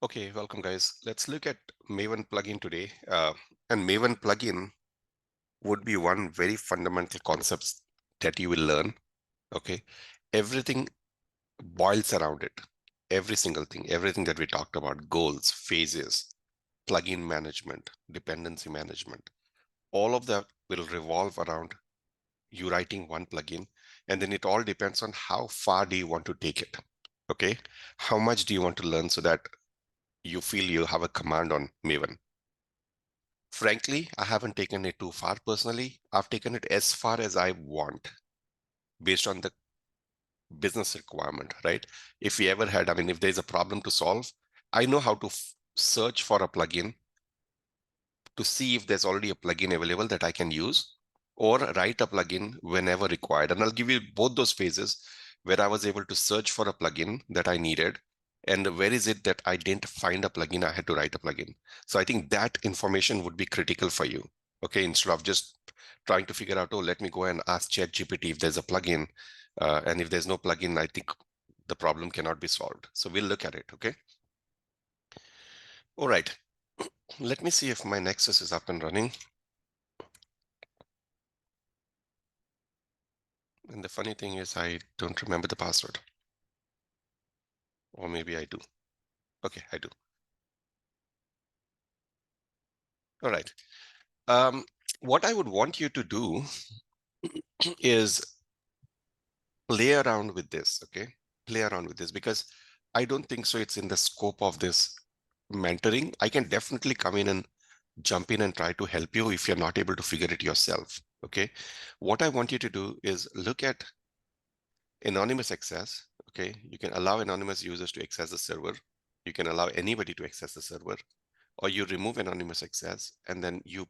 Okay, welcome guys. Let's look at Maven plugin today. And Maven plugin would be one very fundamental concepts that you will learn. Okay, everything boils around it. Every single thing, everything that we talked about, goals, phases, plugin management, dependency management, all of that will revolve around you writing one plugin. And then it all depends on how far do you want to take it. Okay, how much do you want to learn so that you feel you have a command on Maven. Frankly, I haven't taken it too far personally. I've taken it as far as I want based on the business requirement, right? If we ever had, if there's a problem to solve, I know how to search for a plugin to see if there's already a plugin available that I can use or write a plugin whenever required. And I'll give you both those phases where I was able to search for a plugin that I needed and where is it that I didn't find a plugin, I had to write a plugin. So I think that information would be critical for you. Okay, instead of just trying to figure out, oh, let me go and ask ChatGPT if there's a plugin. And if there's no plugin, I think the problem cannot be solved. So we'll look at it, okay? All right, let me see if my Nexus is up and running. And the funny thing is I don't remember the password. Or maybe I do. Okay, I do. All right. What I would want you to do is play around with this, okay? Play around with this because I don't think so it's in the scope of this mentoring. I can definitely come in and jump in and try to help you if you're not able to figure it yourself, okay? What I want you to do is look at anonymous access, okay? You can allow anonymous users to access the server. You can allow anybody to access the server, or you remove anonymous access and then you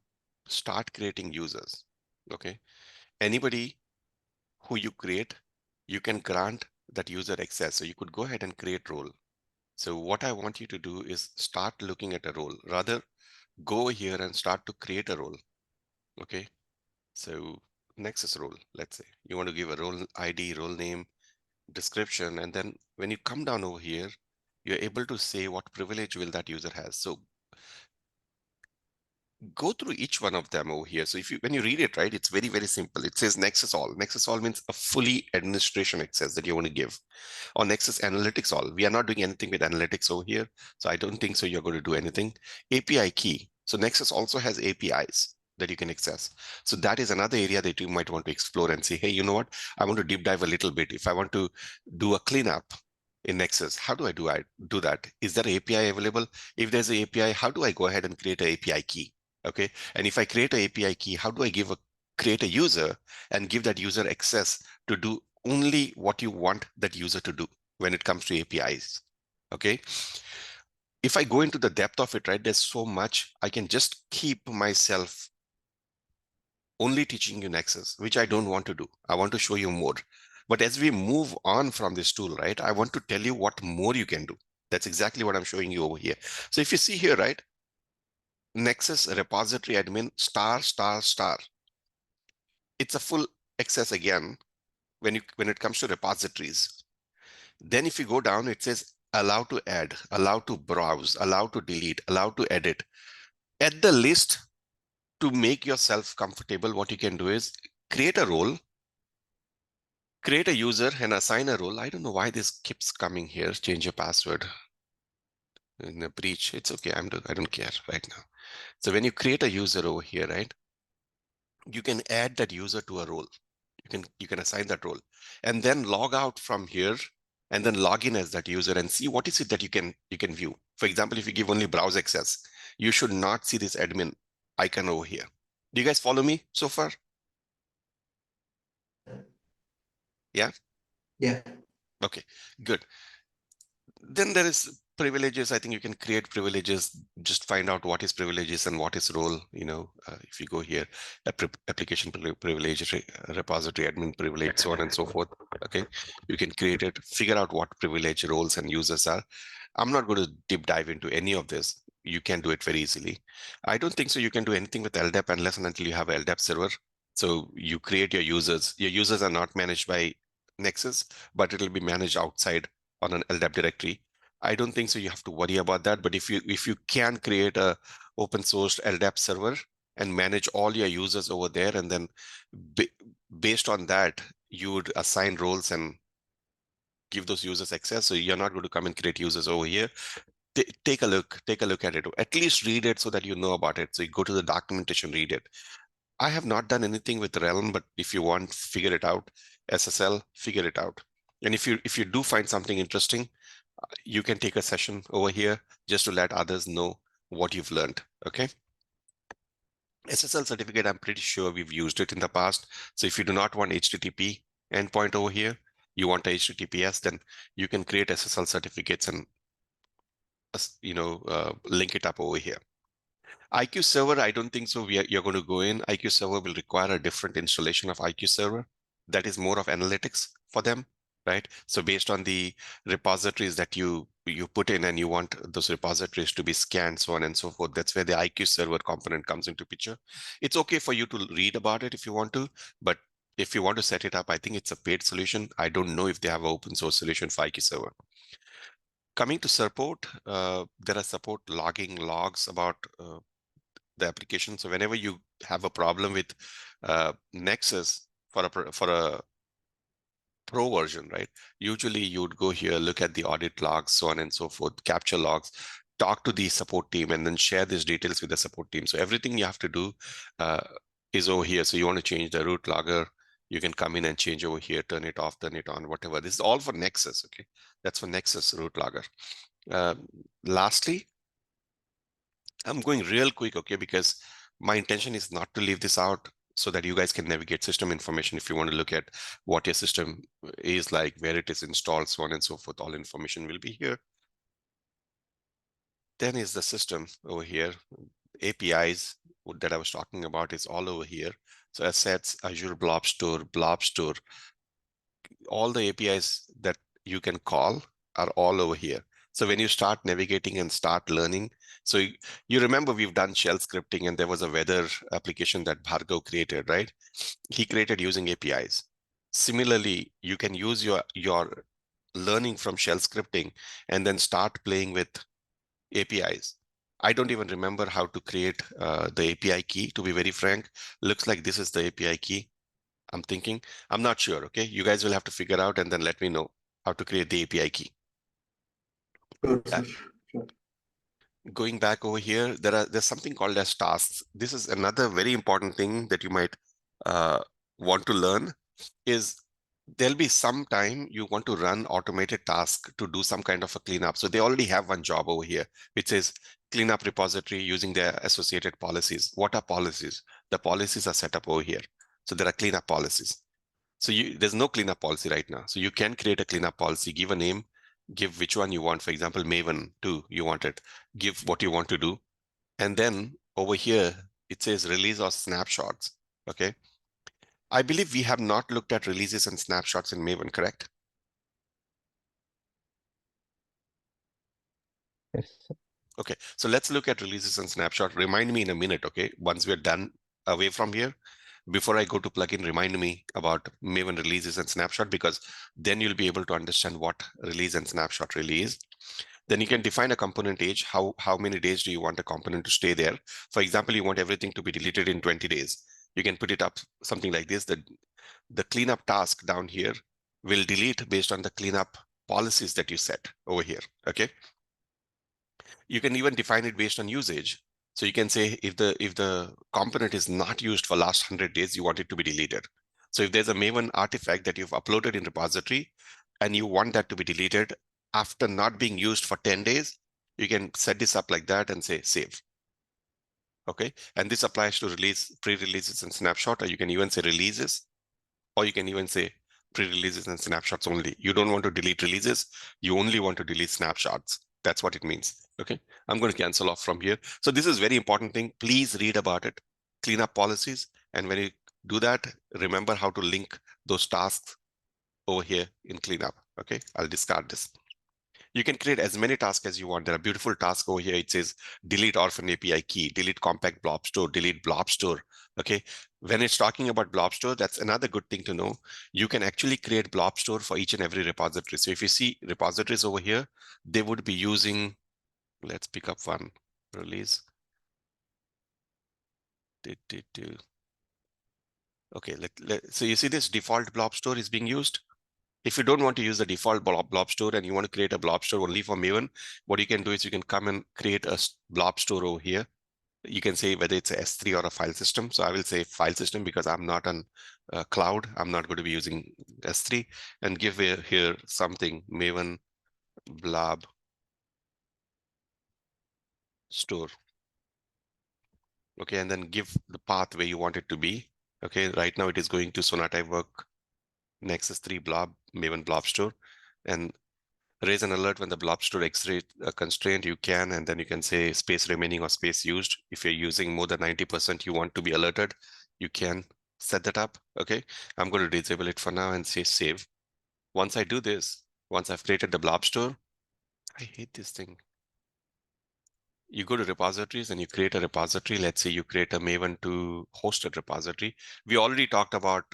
start creating users, okay? Anybody who you create, you can grant that user access. So you could go ahead and create role. So what I want you to do is start looking at a role. Rather, go here and start to create a role, okay? So Nexus role, let's say. You want to give a role ID, role name, description, and then when you come down over here, you're able to say what privilege will that user has. So go through each one of them over here. So if you, when you read it, right, it's very, very simple. It says Nexus all. Nexus all means a fully administration access that you want to give. Or Nexus analytics all. We are not doing anything with analytics over here. So I don't think so you're going to do anything. API key. So Nexus also has APIs that you can access. So that is another area that you might want to explore and say, hey, you know what? I want to deep dive a little bit. If I want to do a cleanup in Nexus, how do I do that? Is there an API available? If there's an API, how do I go ahead and create an API key? Okay. And if I create an API key, how do I create a user and give that user access to do only what you want that user to do when it comes to APIs? Okay. If I go into the depth of it, right, there's so much. I can just keep myself only teaching you Nexus, which I don't want to do. I want to show you more. But as we move on from this tool, right, I want to tell you what more you can do. That's exactly what I'm showing you over here. So if you see here, right, Nexus repository admin ****. It's a full access again when it comes to repositories. Then if you go down, it says allow to add, allow to browse, allow to delete, allow to edit. Add the list to make yourself comfortable. What you can do is create a role, create a user and assign a role. I don't know why this keeps coming here. Change your password in a breach. It's okay. I don't care right now. So when you create a user over here, right, you can add that user to a role. You can assign that role and then log out from here and then log in as that user and see what is it that you can view. For example, if you give only browse access, you should not see this admin icon over here. Do you guys follow me so far? Yeah. Yeah. Okay, good. Then there is privileges. I think you can create privileges, just find out what is privileges and what is role. If you go here, application privilege, repository admin privilege, so on and so forth. Okay, you can create it, figure out what privilege roles and users are. I'm not going to deep dive into any of this. You can do it very easily. I don't think so you can do anything with LDAP unless and until you have a LDAP server. So you create your users. Your users are not managed by Nexus, but it will be managed outside on an LDAP directory. I don't think so you have to worry about that. But if you can create a open source LDAP server and manage all your users over there, and then ba based on that, you would assign roles and give those users access. So you're not going to come and create users over here. Take a look at it. At least read it so that you know about it. So you go to the documentation, read it. I have not done anything with Realm, but if you want, figure it out. SSL, figure it out. And if you do find something interesting, you can take a session over here just to let others know what you've learned. Okay. SSL certificate, I'm pretty sure we've used it in the past. So if you do not want HTTP endpoint over here, you want HTTPS, then you can create SSL certificates and link it up over here. IQ Server, I don't think so. You're going to go in. IQ Server will require a different installation of IQ Server. That is more of analytics for them, right? So based on the repositories that you put in and you want those repositories to be scanned, so on and so forth, that's where the IQ Server component comes into picture. It's okay for you to read about it if you want to, but if you want to set it up, I think it's a paid solution. I don't know if they have an open source solution for IQ Server. Coming to support, there are support logging logs about the application. So whenever you have a problem with Nexus for a pro version, right? Usually you would go here, look at the audit logs, so on and so forth, capture logs, talk to the support team, and then share these details with the support team. So everything you have to do is over here. So you want to change the root logger, you can come in and change over here, turn it off, turn it on, whatever. This is all for Nexus, okay? That's for Nexus root logger. Lastly, I'm going real quick, okay, because my intention is not to leave this out so that you guys can navigate system information. If you want to look at what your system is like, where it is installed, so on and so forth, all information will be here. Then is the system over here. APIs that I was talking about is all over here. So assets, Azure Blob Store, all the APIs that you can call are all over here. So when you start navigating and start learning, so you remember we've done shell scripting and there was a weather application that Bhargav created, right? He created using APIs. Similarly, you can use your learning from shell scripting and then start playing with APIs. I don't even remember how to create the API key, to be very frank. Looks like this is the API key. I'm thinking, I'm not sure, okay? You guys will have to figure out and then let me know how to create the API key. Sure. Going back over here, there's something called as tasks. This is another very important thing that you might want to learn is there'll be some time you want to run automated task to do some kind of a cleanup. So they already have one job over here, which is cleanup repository using their associated policies. What are policies? The policies are set up over here. So there are cleanup policies. So there's no cleanup policy right now. So you can create a cleanup policy, give a name, give which one you want. For example, Maven 2, you want it. Give what you want to do. And then over here, it says release or snapshots. Okay. I believe we have not looked at releases and snapshots in Maven, correct? Yes. Okay. So let's look at releases and snapshot. Remind me in a minute, okay? Once we're done away from here, before I go to plugin, remind me about Maven releases and snapshot, because then you'll be able to understand what release and snapshot really is. Then you can define a component age. How many days do you want a component to stay there? For example, you want everything to be deleted in 20 days. You can put it up something like this. The cleanup task down here will delete based on the cleanup policies that you set over here, okay? You can even define it based on usage. So you can say if the component is not used for last 100 days, you want it to be deleted. So if there's a Maven artifact that you've uploaded in repository and you want that to be deleted after not being used for 10 days, you can set this up like that and say save. Okay. And this applies to pre-releases and snapshot, or you can even say releases, or you can even say pre-releases and snapshots only. You don't want to delete releases. You only want to delete snapshots. That's what it means. Okay. I'm going to cancel off from here. So this is very important thing. Please read about it. Clean up policies. And when you do that, remember how to link those tasks over here in cleanup. Okay. I'll discard this. You can create as many tasks as you want. There are beautiful tasks over here. It says delete orphan API key, delete compact blob store, delete blob store, Okay, when it's talking about blob store, that's another good thing to know. You can actually create blob store for each and every repository. So if you see repositories over here, they would be using, let's pick up one release. Okay, so you see this default blob store is being used. If you don't want to use the default blob store and you want to create a blob store only for Maven, what you can do is you can come and create a blob store over here. You can say whether it's a S3 or a file system. So I will say file system because I'm not on cloud. I'm not going to be using S3, and give here something Maven blob store. Okay, and then give the path where you want it to be. Okay, right now it is going to Sonata work Nexus 3 blob Maven blob store, and raise an alert when the blob store exceeds a constraint. You can, and then you can say space remaining or space used. If you're using more than 90%, you want to be alerted, you can set that up. Okay, I'm going to disable it for now and say save. Once I do this, once I've created the blob store, I hate this thing. You go to repositories and you create a repository. Let's say you create a Maven 2 hosted repository. We already talked about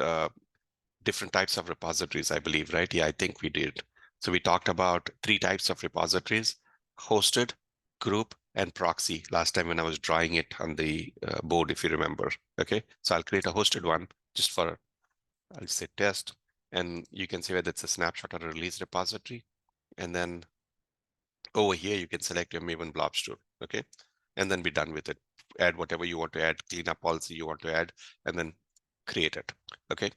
different types of repositories, I believe, right? Yeah, I think we did. So we talked about 3 types of repositories: hosted, group, and proxy last time when I was drawing it on the board, if you remember. Okay, so I'll create a hosted one just for, I'll say test, and you can see whether it's a snapshot or a release repository. And then over here, you can select your Maven blob store, okay? And then be done with it. Add whatever you want to add, clean up policy you want to add, and then create it, okay?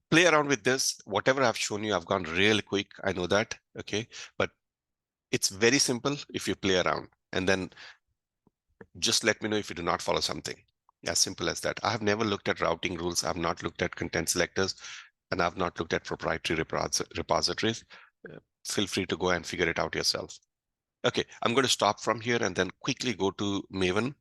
Play around with this. Whatever I've shown you, I've gone real quick. I know that, okay? But it's very simple if you play around. And then just let me know if you do not follow something. As simple as that. I have never looked at routing rules. I've not looked at content selectors, and I've not looked at proprietary repositories. Feel free to go and figure it out yourself. Okay, I'm going to stop from here and then quickly go to Maven.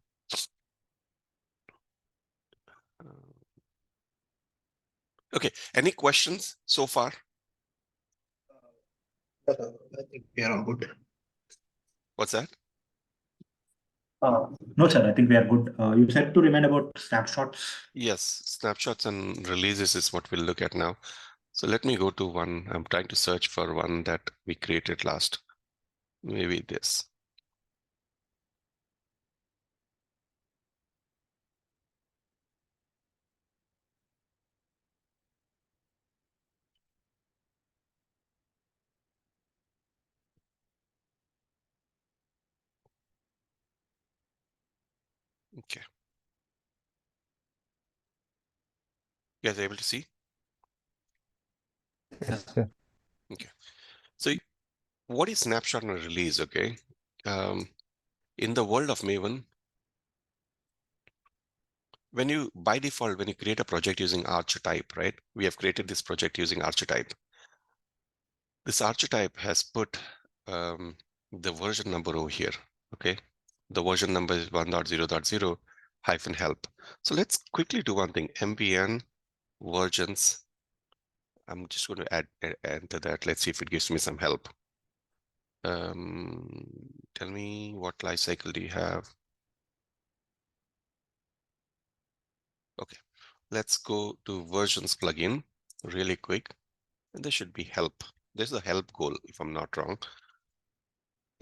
Okay, any questions so far? I think we are all good. What's that? No, sir, I think we are good. You said to remind about snapshots. Yes, snapshots and releases is what we'll look at now. So let me go to one. I'm trying to search for one that we created last. Maybe this. Okay. You guys are able to see? Yes, sir. Okay. So what is snapshot and release? Okay. In the world of Maven, when you, by default, when you create a project using archetype, right? We have created this project using archetype. This archetype has put the version number over here, okay? The version number is 1.0.0 hyphen help. So let's quickly do one thing, MVN versions. I'm just going to enter that. Let's see if it gives me some help. Tell me what lifecycle do you have? Okay, let's go to versions plugin really quick. And there should be help. There's a help goal, if I'm not wrong.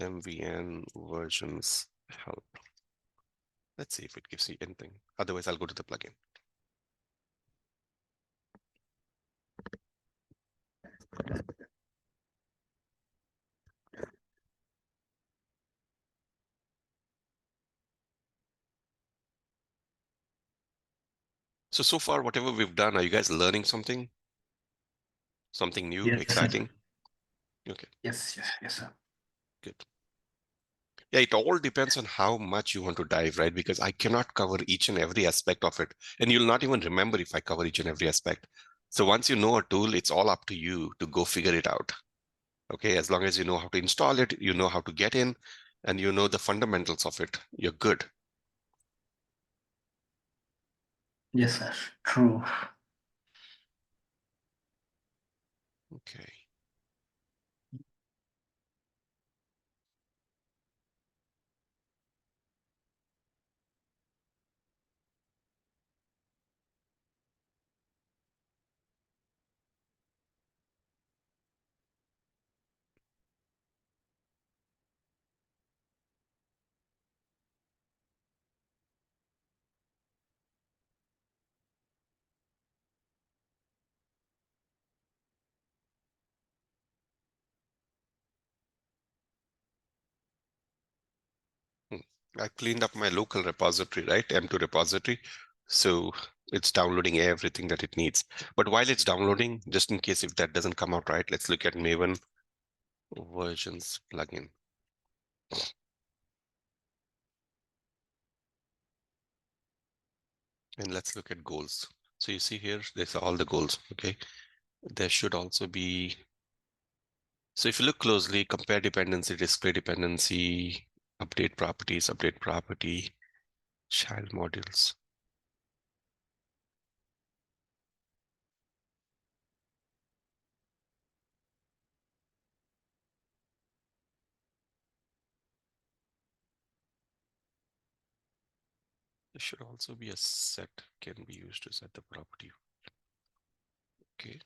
MVN versions help. Let's see if it gives you anything. Otherwise, I'll go to the plugin. So far, whatever we've done, are you guys learning something? Something new, Yes, exciting? Sir. Okay. Yes, sir. Good. Yeah, it all depends on how much you want to dive, right? Because I cannot cover each and every aspect of it. And you'll not even remember if I cover each and every aspect. So once you know a tool, it's all up to you to go figure it out. Okay, as long as you know how to install it, you know how to get in, and you know the fundamentals of it, you're good. Yes, sir. True. Okay. I cleaned up my local repository, right? M2 repository. So it's downloading everything that it needs. But while it's downloading, just in case if that doesn't come out right, let's look at Maven versions plugin. And let's look at goals. So you see here, there's all the goals, okay? There should also be, so if you look closely, compare dependency, display dependency, update property, child modules. There should also be a set can be used to set the property. Okay.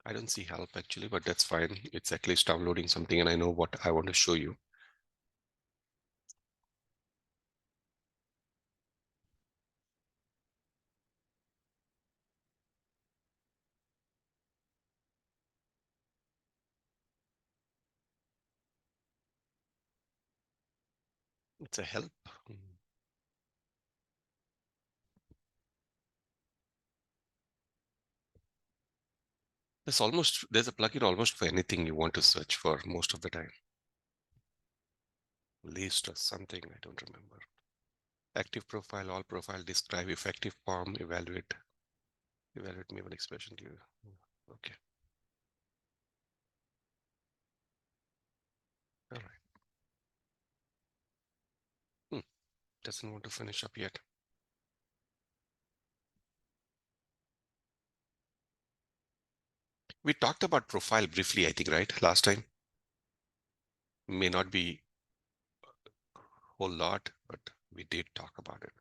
I don't see help actually, but that's fine. It's at least downloading something and I know what I want to show you. It's a help. There's a plugin almost for anything you want to search for most of the time. List or something, I don't remember. Active profile, all profile, describe, effective POM, evaluate Maven expression to you. Okay. All right. Doesn't want to finish up yet. We talked about profile briefly, I think, right? Last time. May not be a whole lot, but we did talk about it.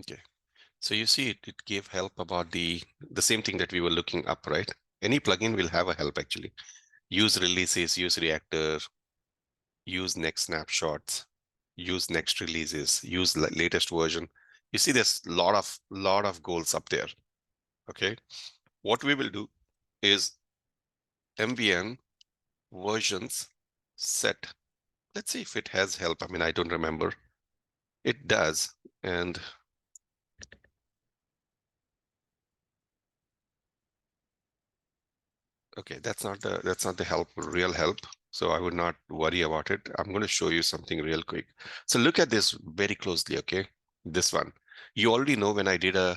Okay. So you see it gave help about the same thing that we were looking up, right? Any plugin will have a help actually. Use releases, use reactor, use next snapshots, use next releases, use latest version. You see there's lot of goals up there. Okay. What we will do is MVN versions set. Let's see if it has help. I mean, I don't remember. It does. And okay, that's not the help, real help. So I would not worry about it. I'm going to show you something real quick. So look at this very closely, okay? This one. You already know when I did a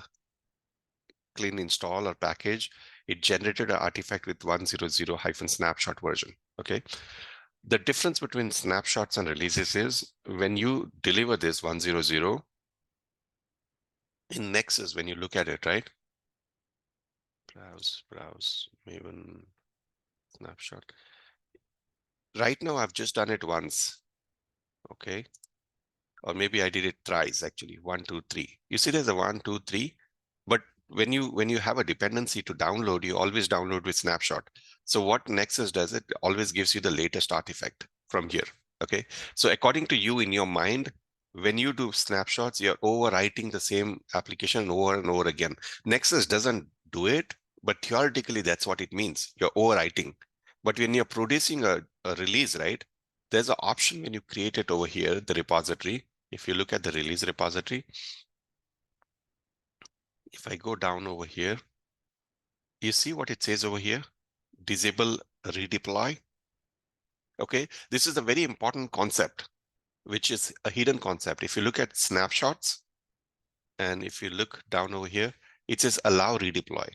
clean install or package, it generated an artifact with 100-snapshot version, okay? The difference between snapshots and releases is when you deliver this 100 in Nexus, when you look at it, right? Browse, Maven, snapshot. Right now, I've just done it once, okay? Or maybe I did it thrice actually, 1, 2, 3. You see there's a 1, 2, 3, but when you have a dependency to download, you always download with snapshot. So what Nexus does, it always gives you the latest artifact from here, okay? So according to you in your mind, when you do snapshots, you're overwriting the same application over and over again. Nexus doesn't do it, but theoretically that's what it means. You're overwriting. But when you're producing a release, right? There's an option when you create it over here, the repository. If you look at the release repository, if I go down over here, you see what it says over here? Disable redeploy. Okay, this is a very important concept, which is a hidden concept. If you look at snapshots, and if you look down over here, it says allow redeploy.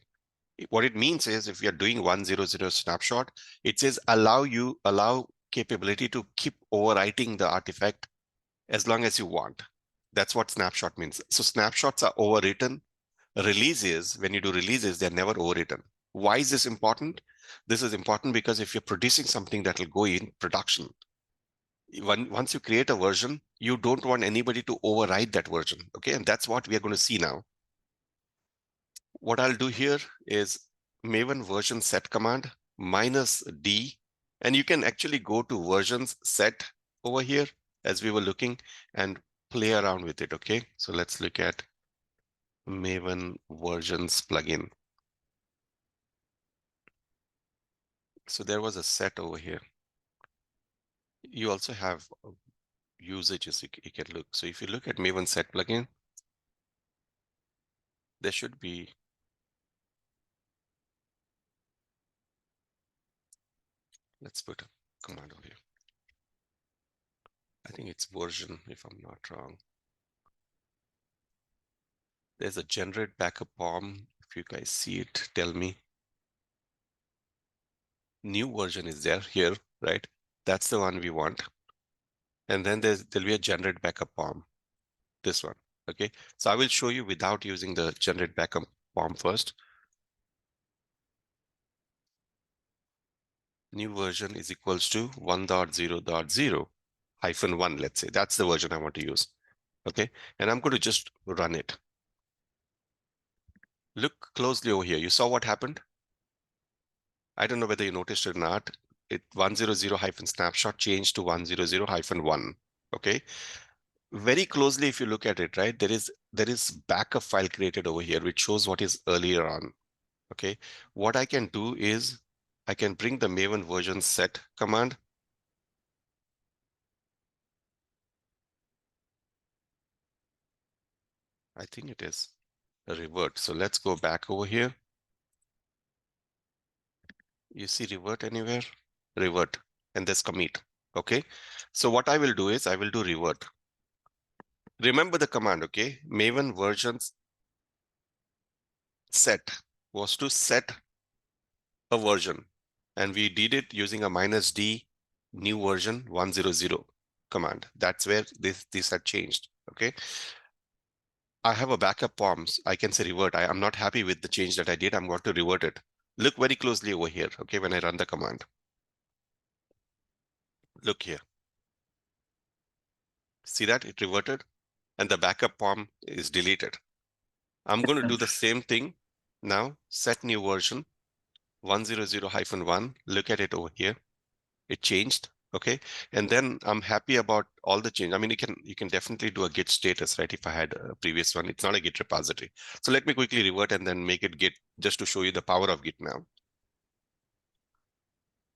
What it means is if you're doing 100 snapshot, it says allow capability to keep overwriting the artifact as long as you want. That's what snapshot means. So snapshots are overwritten. Releases, when you do releases, they're never overwritten. Why is this important? This is important because if you're producing something that will go in production, once you create a version, you don't want anybody to override that version. Okay, and that's what we are going to see now. What I'll do here is Maven version set command -d, and you can actually go to versions set over here. as we were looking and play around with it. Okay, so let's look at Maven versions plugin. So there was a set over here. You also have usages you can look. So if you look at Maven set plugin, there should be let's put a command over here. I think it's version, if I'm not wrong. There's a generate backup POM. If you guys see it, tell me. New version is there here, right? That's the one we want. And then there'll be a generate backup POM, this one. Okay, so I will show you without using the generate backup POM first. New version is equals to 1.0.0-1, let's say. That's the version I want to use. Okay, and I'm going to just run it. Look closely over here. You saw what happened? I don't know whether you noticed it or not. It 100-snapshot changed to 100-1. Okay, very closely if you look at it, right, there is backup file created over here which shows what is earlier on. Okay, what I can do is I can bring the Maven version set command. I think it is a revert. So let's go back over here. You see revert anywhere? Revert, and there's commit. Okay, so what I will do is I will do revert. Remember the command, okay? Maven versions set was to set a version, and we did it using a -d new version 100 command. That's where this had changed. Okay, I have a backup POMs. I can say revert. I'm not happy with the change that I did. I'm going to revert it. Look very closely over here. Okay, when I run the command, look here. See that it reverted, and the backup POM is deleted. I'm going to do the same thing now. Set new version 100-1. Look at it over here. It changed. Okay, and then I'm happy about all the change. I mean, you can definitely do a git status, right? If I had a previous one, it's not a git repository. So let me quickly revert and then make it git just to show you the power of git now.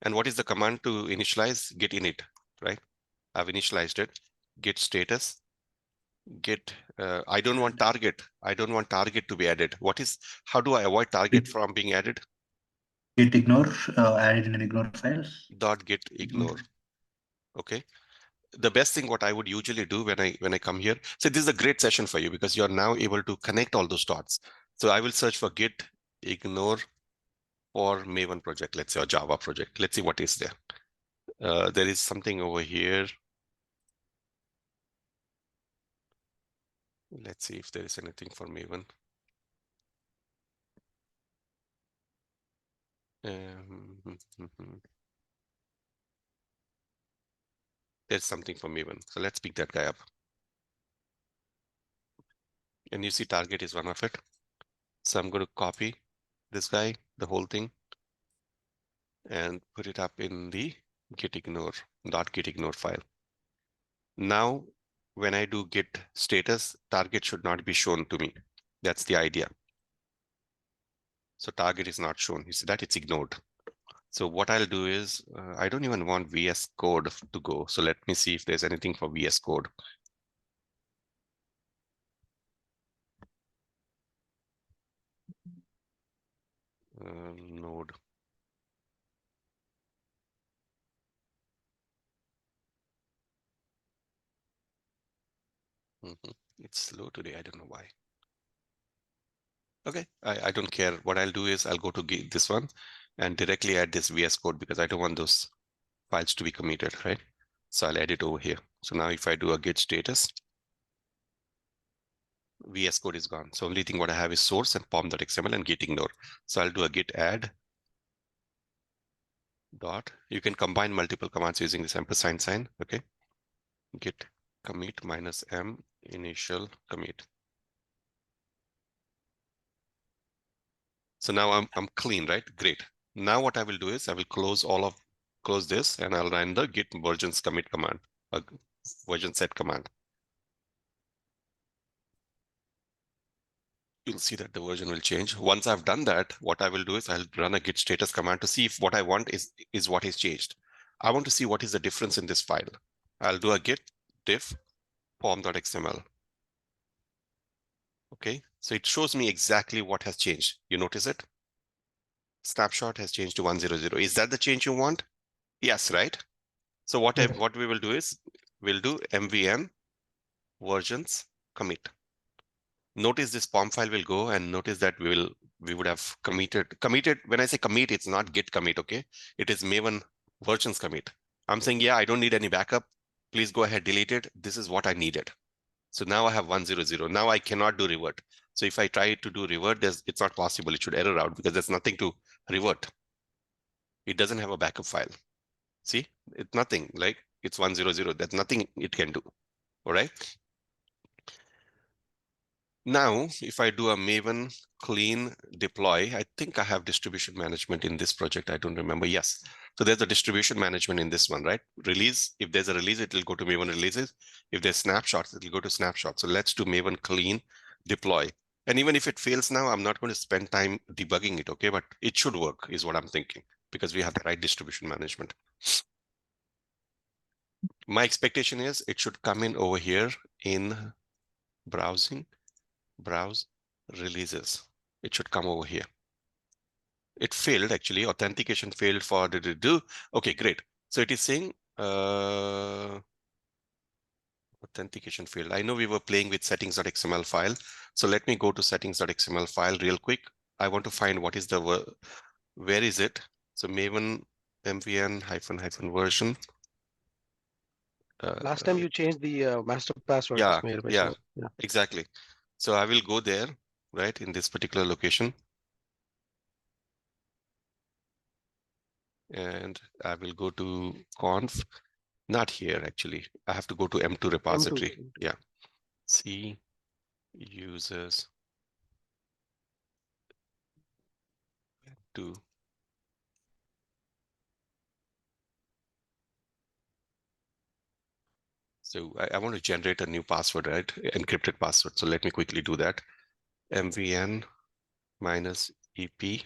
And what is the command to initialize? Git init, right? I've initialized it. Git status. Git. I don't want target. I don't want target to be added. How do I avoid target from being added? Git ignore, added in an ignore files. .git ignore. Okay. The best thing what I would usually do when I come here, so this is a great session for you because you're now able to connect all those dots. So I will search for git ignore for Maven project, let's say, or Java project. Let's see what is there. There is something over here. Let's see if there is anything for Maven. There's something for Maven. So let's pick that guy up. And you see target is one of it. So I'm going to copy this guy, the whole thing, and put it up in the git ignore file. Now, when I do git status, target should not be shown to me. That's the idea. So target is not shown. You see that it's ignored. So what I'll do is, I don't even want VS Code to go. So let me see if there's anything for VS Code. Node. It's slow today. I don't know why. Okay, I don't care. What I'll do is I'll go to this one and directly add this VS Code because I don't want those files to be committed, right? So I'll add it over here. So now if I do a git status, VS Code is gone. So only thing what I have is source and pom.xml and git ignore. So I'll do a git add dot. You can combine multiple commands using this ampersand sign. Okay, git commit -m initial commit. So now I'm clean, right? Great. Now what I will do is I will close this and I'll run the git versions commit command. version set command. You'll see that the version will change. Once I've done that, what I will do is I'll run a git status command to see if what I want is what is changed. I want to see what is the difference in this file. I'll do a git diff pom.xml. Okay, so it shows me exactly what has changed. You notice it? Snapshot has changed to 100. Is that the change you want? Yes, right? So what we will do is we'll do mvn versions commit. Notice this POM file will go, and notice that we would have committed. When I say commit, it's not git commit, okay? It is Maven versions commit. I'm saying, yeah, I don't need any backup. Please go ahead, delete it. This is what I needed. So now I have 100. Now I cannot do revert. So if I try to do revert, it's not possible. It should error out because there's nothing to revert. It doesn't have a backup file. See, it's nothing, like it's 100. There's nothing it can do. All right. Now, if I do a Maven clean deploy, I think I have distribution management in this project. I don't remember. Yes. So there's a distribution management in this one, right? Release. If there's a release, it will go to Maven releases. If there's snapshots, it will go to snapshots. So let's do Maven clean deploy. And even if it fails now, I'm not going to spend time debugging it, okay? But it should work is what I'm thinking because we have the right distribution management. My expectation is it should come in over here in browsing. Browse releases. It should come over here. It failed actually. Authentication failed for did it do? Okay, great. So it is saying authentication failed. I know we were playing with settings.xml file. So let me go to settings.xml file real quick. I want to find what is the where is it? So Maven mvn -- version. Last time you changed the master password. Yeah, exactly. So I will go there, right, in this particular location. And I will go to conf, not here actually. I have to go to M2 repository. M2. Yeah. C users to so I want to generate a new password, right? Encrypted password. So let me quickly do that. mvn -ep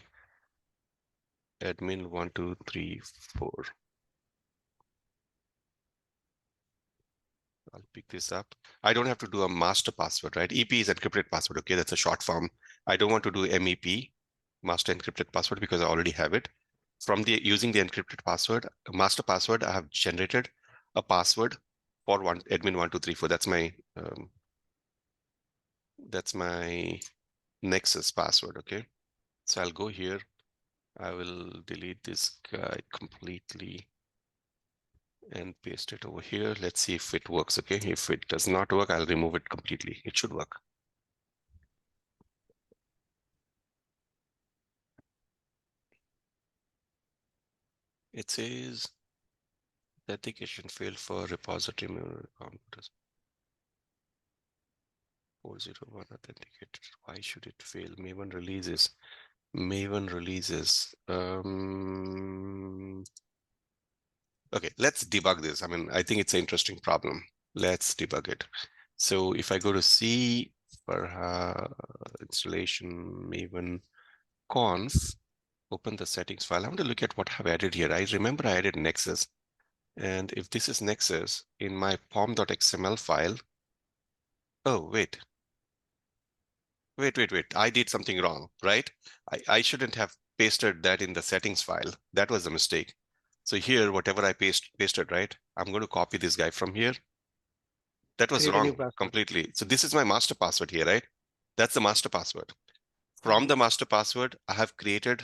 admin 1234. I'll pick this up. I don't have to do a master password, right? EP is encrypted password. Okay, that's a short form. I don't want to do MEP, master encrypted password, because I already have it. From using the encrypted password, master password, I have generated a password for admin 1234. That's my Nexus password. Okay, so I'll go here. I will delete this guy completely and paste it over here. Let's see if it works. Okay, if it does not work, I'll remove it completely. It should work. It says authentication failed for repository computers. 401 authenticated. Why should it fail? Maven releases. Maven releases. Okay, let's debug this. I mean, I think it's an interesting problem. Let's debug it. So if I go to C for installation Maven conf, open the settings file. I want to look at what I've added here. I remember I added Nexus. And if this is Nexus in my pom.xml file, oh, wait. I did something wrong, right? I shouldn't have pasted that in the settings file. That was a mistake. So here, whatever I pasted, right? I'm going to copy this guy from here. That was wrong completely. So this is my master password here, right? That's the master password. From the master password, I have created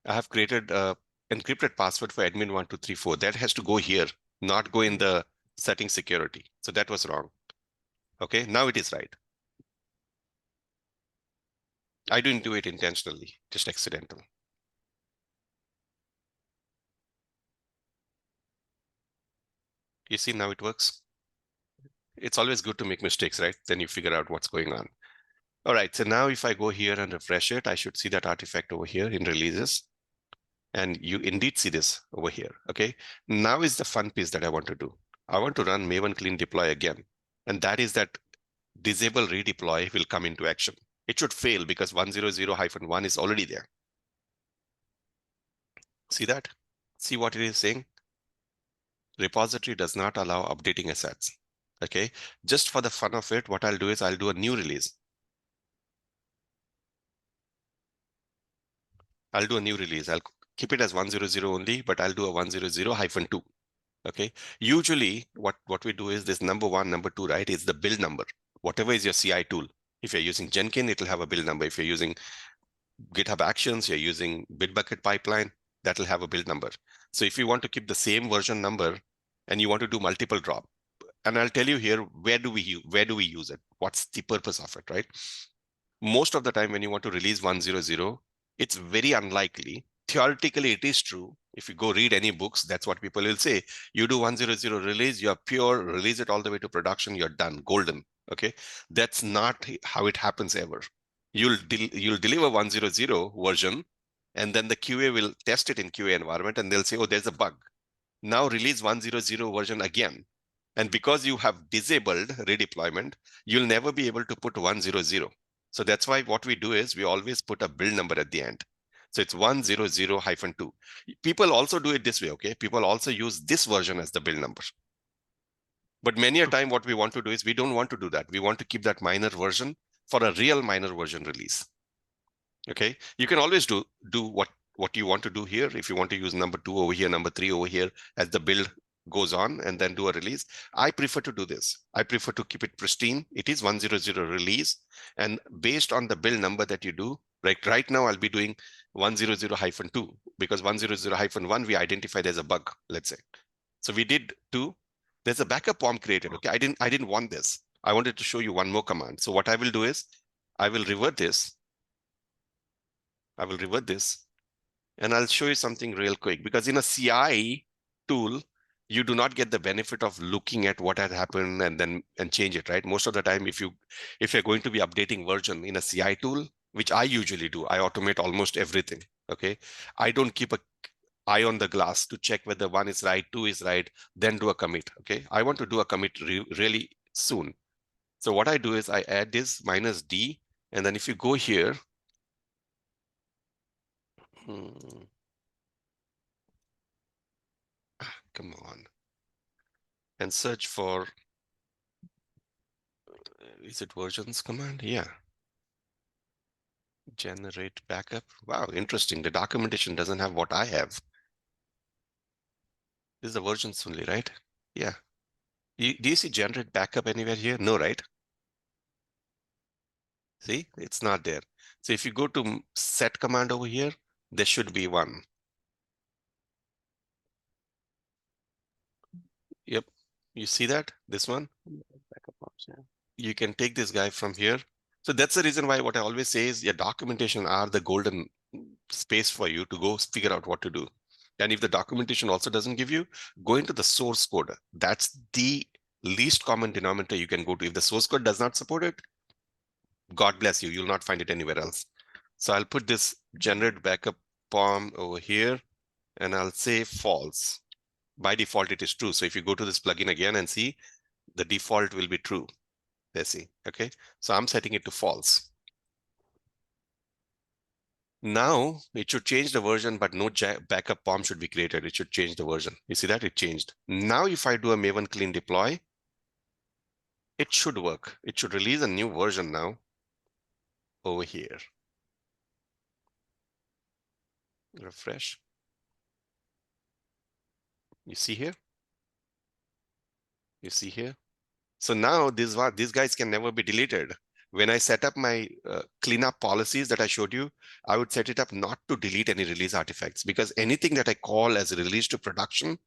encrypted password for admin 1234. That has to go here, not go in the setting security. So that was wrong. Okay, now it is right. I didn't do it intentionally, just accidental. You see, now it works. It's always good to make mistakes, right? Then you figure out what's going on. All right, so now if I go here and refresh it, I should see that artifact over here in releases. And you indeed see this over here, okay? Now is the fun piece that I want to do. I want to run Maven clean deploy again. And that is that disable redeploy will come into action. It should fail because 100-1 is already there. See that? See what it is saying? Repository does not allow updating assets. Okay, just for the fun of it, what I'll do is I'll do a new release. I'll do a new release. I'll keep it as 100 only, but I'll do a 100-2. Okay, usually what we do is this number 1, number 2, right, is the build number. Whatever is your CI tool. If you're using Jenkins, it'll have a build number. If you're using GitHub Actions, you're using Bitbucket pipeline, that'll have a build number. So if you want to keep the same version number and you want to do multiple drop, and I'll tell you here, where do we use it? What's the purpose of it, right? Most of the time when you want to release 100, it's very unlikely. Theoretically, it is true. If you go read any books, that's what people will say. You do 100 release, you're pure, release it all the way to production, you're done, golden. Okay, that's not how it happens ever. You'll deliver 100 version, and then the QA will test it in QA environment, and they'll say, oh, there's a bug. Now release 100 version again. And because you have disabled redeployment, you'll never be able to put 100. So that's why what we do is we always put a build number at the end. So it's 100-2. People also do it this way, okay? People also use this version as the build number. But many a time what we want to do is we don't want to do that. We want to keep that minor version for a real minor version release. Okay, you can always do what you want to do here. If you want to use number 2 over here, number 3 over here as the build goes on and then do a release. I prefer to do this. I prefer to keep it pristine. It is 100 release, and based on the build number that you do, right now I'll be doing 100-2 because 100-1 we identified as a bug, let's say. So we did 2. There's a backup POM created. Okay, I didn't want this. I wanted to show you one more command. So what I will do is I will revert this. And I'll show you something real quick, because in a CI tool, you do not get the benefit of looking at what had happened and change it, right? Most of the time, if you're going to be updating version in a CI tool, which I usually do, I automate almost everything. Okay, I don't keep a eye on the glass to check whether 1 is right, 2 is right, then do a commit. Okay, I want to do a commit really soon. So what I do is I add this -d, and then if you go here, come on, and search for, is it versions command? Yeah. Generate backup. Wow, interesting. The documentation doesn't have what I have. This is the versions only, right? Yeah. Do you see generate backup anywhere here? No, right? See, it's not there. So if you go to set command over here, there should be one. Yep. You see that? This one? Backup ops, yeah. You can take this guy from here. So that's the reason why what I always say is your documentation are the golden space for you to go figure out what to do. And if the documentation also doesn't give you, go into the source code. That's the least common denominator you can go to. If the source code does not support it, God bless you, you'll not find it anywhere else. So I'll put this generate backup POM over here, and I'll say false. By default, it is true. So if you go to this plugin again and see, the default will be true. Let's see. Okay, so I'm setting it to false. Now it should change the version, but no backup POM should be created. It should change the version. You see that? It changed. Now if I do a Maven clean deploy, it should work. It should release a new version now over here. Refresh. You see here? You see here? So now these guys can never be deleted. When I set up my cleanup policies that I showed you, I would set it up not to delete any release artifacts, because anything that I call as a release to production,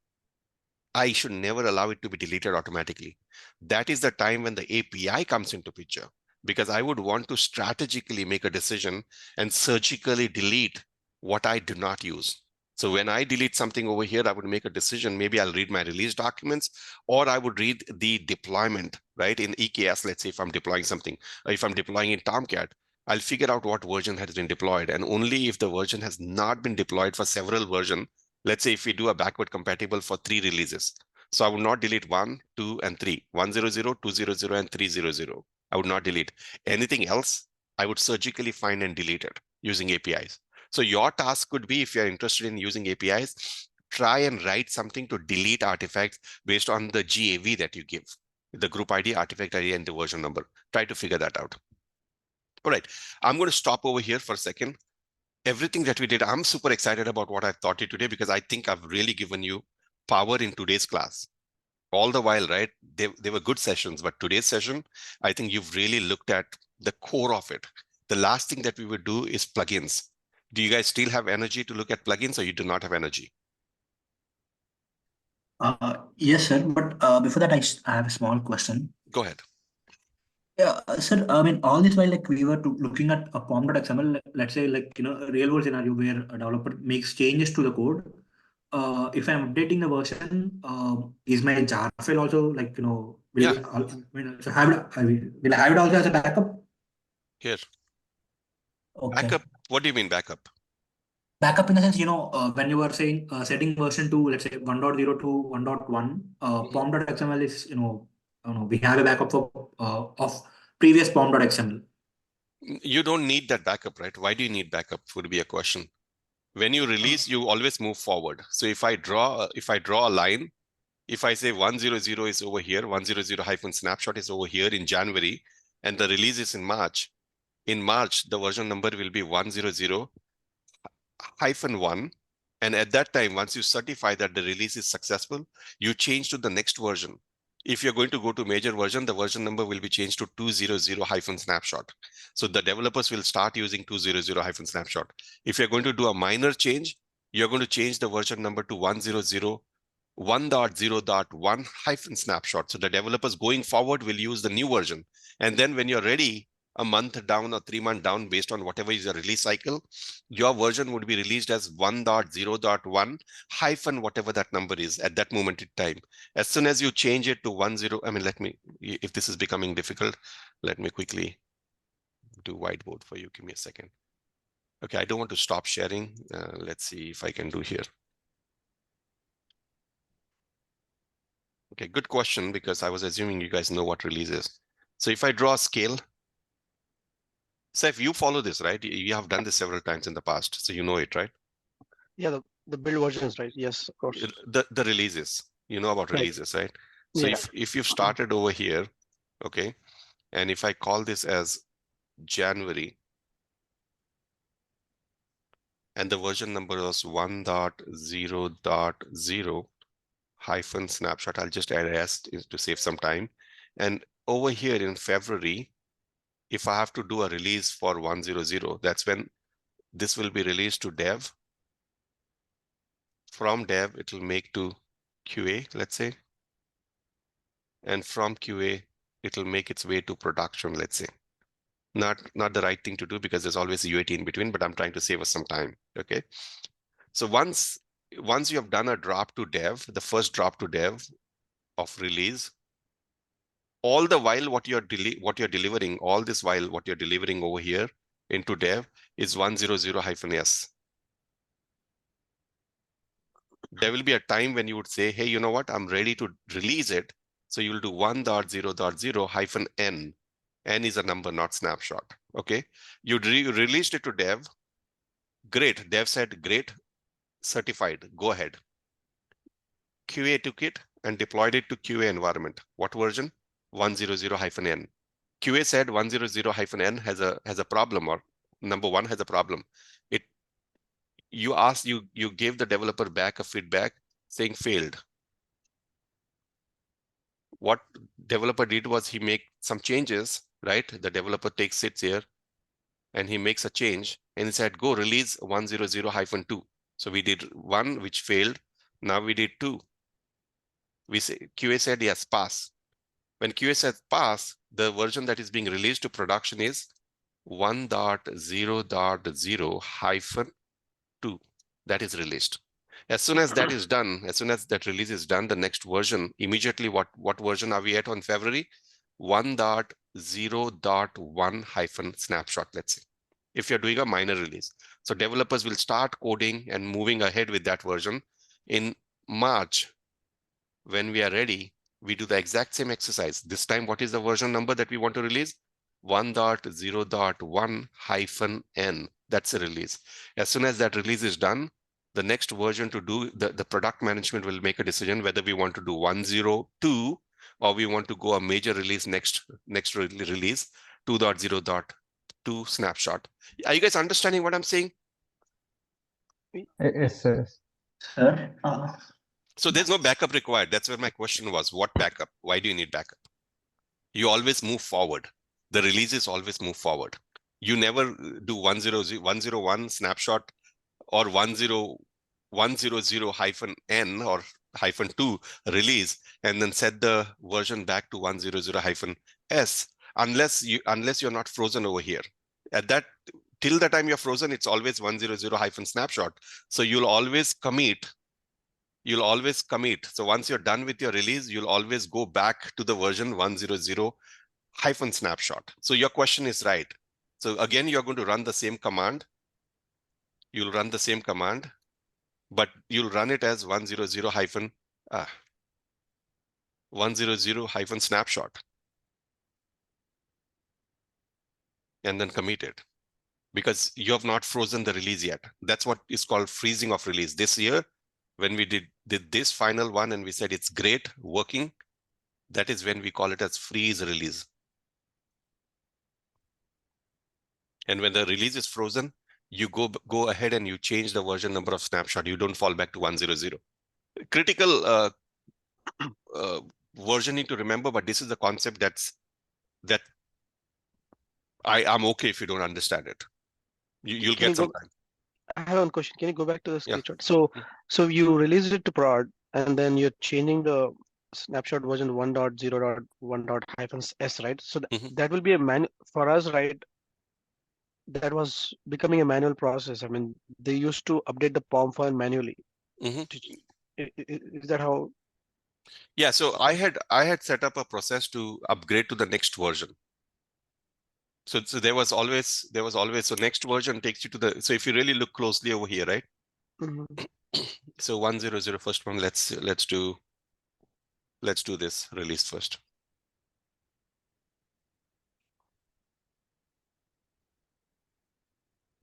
I should never allow it to be deleted automatically. That is the time when the API comes into picture, because I would want to strategically make a decision and surgically delete what I do not use. So when I delete something over here, I would make a decision. Maybe I'll read my release documents, or I would read the deployment, right? In EKS, let's say if I'm deploying something, or if I'm deploying in Tomcat, I'll figure out what version has been deployed. And only if the version has not been deployed for several versions, let's say if we do a backward compatible for 3 releases. So I would not delete 1, 2, and 3. 100, 200, and 300. I would not delete. Anything else, I would surgically find and delete it using APIs. So your task could be, if you're interested in using APIs, try and write something to delete artifacts based on the GAV that you give, the group ID, artifact ID, and the version number. Try to figure that out. All right, I'm going to stop over here for a second. Everything that we did, I'm super excited about what I've taught you today, because I think I've really given you power in today's class. All the while, right, they were good sessions, but today's session, I think you've really looked at the core of it. The last thing that we would do is plugins. Do you guys still have energy to look at plugins, or you do not have energy? Yes, sir. But before that, I have a small question. Go ahead. Yeah, sir. I mean, all this while, like, we were looking at a pom.xml. Let's say, like, a real world scenario where a developer makes changes to the code. If I'm updating the version, is my jar file also, like, will Yeah. it, I mean, so will I have it also as a backup? Here. Okay. Backup. What do you mean backup? Backup in the sense, when you were saying setting version to, let's say, 1.0 to 1.1, pom.xml is, we have a backup of previous pom.xml. You don't need that backup, right? Why do you need backup would be a question. When you release, you always move forward. So if I draw a line, if I say 100 is over here, 100-snapshot is over here in January, and the release is in March, the version number will be 100-1. And at that time, once you certify that the release is successful, you change to the next version. If you're going to go to major version, the version number will be changed to 200-snapshot. So the developers will start using 200-snapshot. If you're going to do a minor change, you're going to change the version number to 100-1.0.1-snapshot. So the developers going forward will use the new version. And then when you're ready, a month down or 3 months down, based on whatever is your release cycle, your version would be released as 1.0.1 hyphen whatever that number is at that moment in time. As soon as you change it to 10, if this is becoming difficult, let me quickly do whiteboard for you. Give me a second. Okay, I don't want to stop sharing. Let's see if I can do here. Okay, good question, because I was assuming you guys know what release is. So if I draw a scale, so if you follow this, right, you have done this several times in the past, so you know it, right? Yeah, the build versions, right? Yes, of course. The releases, you know about Right. releases, right? So Yeah. if you've started over here, okay, and if I call this as January, and the version number was 1.0.0 hyphen snapshot, I'll just add S to save some time. And over here in February, if I have to do a release for 100, that's when this will be released to dev. From dev, it will make to QA, let's say. And from QA, it will make its way to production, let's say. Not the right thing to do, because there's always a UAT in between, but I'm trying to save us some time, okay? So once you have done a drop to dev, the first drop to dev of release, all the while what you're delivering, all this while what you're delivering over here into dev is 100-S. There will be a time when you would say, hey, you know what, I'm ready to release it. So you'll do 1.0.0-N. N is a number, not snapshot. Okay, you released it to dev. Great, dev said great, certified, go ahead. QA took it and deployed it to QA environment. What version? 100-N. QA said 100-N has a problem, or number one has a problem. You gave the developer back a feedback saying failed. What developer did was he make some changes, right? The developer sits here and he makes a change and he said, go release 100-2. So we did 1, which failed. Now we did 2. QA said, yes, pass. When QA says pass, the version that is being released to production is 1.0.0-2. That is released. As soon as that is done, as soon as that release is done, the next version, immediately what version are we at on February? 1.0.1-snapshot, let's say, if you're doing a minor release. So developers will start coding and moving ahead with that version. In March, when we are ready, we do the exact same exercise. This time, what is the version number that we want to release? 1.0.1-n. That's a release. As soon as that release is done, the next version to do, the product management will make a decision whether we want to do 1.0.2 or we want to go a major release next release 2.0.2 snapshot. Are you guys understanding what I'm saying? Yes, sir. Sir, So there's no backup required. That's where my question was. What backup? Why do you need backup? You always move forward. The releases always move forward. You never do 101 snapshot or 100-n or -2 release and then set the version back to 100-s unless you're not frozen over here. At that, till the time you're frozen, it's always 100-snapshot. So you'll always commit. So once you're done with your release, you'll always go back to the version 100-snapshot. So your question is right. So again, you're going to run the same command. You'll run the same command, but you'll run it as 100-snapshot and then commit it, because you have not frozen the release yet. That's what is called freezing of release. This year, when we did this final one and we said it's great, working, that is when we call it as freeze release. And when the release is frozen, you go ahead and you change the version number of snapshot. You don't fall back to 100. Critical versioning to remember, but this is the concept that I'm okay if you don't understand it. You'll get some time. I have one question. Can you go back to the Yeah. screenshot? So you released it to prod, and then you're changing the snapshot version 1.0.1.-s, right? So that will be a for us, right? That was becoming a manual process. I mean, they used to update the POM file manually. Is that how? Yeah. So I had set up a process to upgrade to the next version. So there was always so next version takes you to the, so if you really look closely over here, right? So 100 first one, let's do this release first.